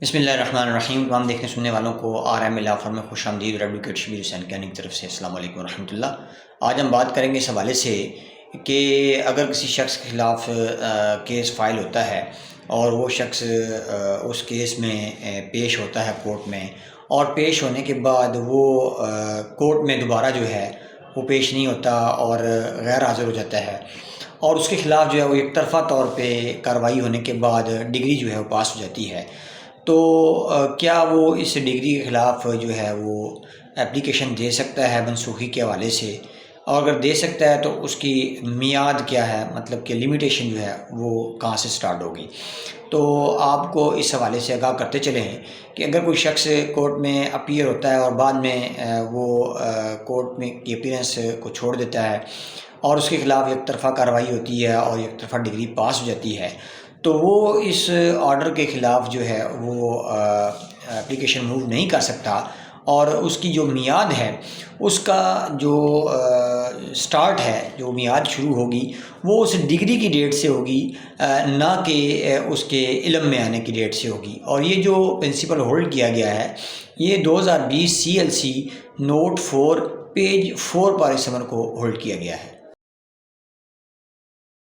بسم اللہ الرحمن الرحیم۔ تمام دیکھنے سننے والوں کو آر ایم لا فرم میں خوش آمدید اور ایڈوکیٹ شبیر حسین کینی کی طرف سے السلام علیکم ورحمۃ اللہ۔ آج ہم بات کریں گے اس حوالے سے کہ اگر کسی شخص کے خلاف کیس فائل ہوتا ہے اور وہ شخص اس کیس میں پیش ہوتا ہے کورٹ میں، اور پیش ہونے کے بعد وہ کورٹ میں دوبارہ جو ہے وہ پیش نہیں ہوتا اور غیر حاضر ہو جاتا ہے، اور اس کے خلاف جو ہے وہ ایک طرفہ طور پہ کارروائی ہونے کے بعد ڈگری جو ہے وہ پاس ہو جاتی ہے، تو کیا وہ اس ڈگری کے خلاف جو ہے وہ اپلیکیشن دے سکتا ہے منسوخی کے حوالے سے؟ اور اگر دے سکتا ہے تو اس کی میعاد کیا ہے، مطلب کہ لمیٹیشن جو ہے وہ کہاں سے سٹارٹ ہوگی؟ تو آپ کو اس حوالے سے آگاہ کرتے چلے ہیں کہ اگر کوئی شخص کورٹ میں اپیئر ہوتا ہے اور بعد میں وہ کورٹ میں کی اپیرنس کو چھوڑ دیتا ہے اور اس کے خلاف ایک طرفہ کارروائی ہوتی ہے اور ایک طرفہ ڈگری پاس ہو جاتی ہے، تو وہ اس آرڈر کے خلاف جو ہے وہ اپلیکیشن موو نہیں کر سکتا، اور اس کی جو میعاد ہے اس کا جو سٹارٹ ہے، جو میعاد شروع ہوگی وہ اس ڈگری کی ڈیٹ سے ہوگی، نہ کہ اس کے علم میں آنے کی ڈیٹ سے ہوگی۔ اور یہ جو پرنسپل ہولڈ کیا گیا ہے یہ 2020 CLC نوٹ 4 پیج 4 پر اس امر کو ہولڈ کیا گیا ہے۔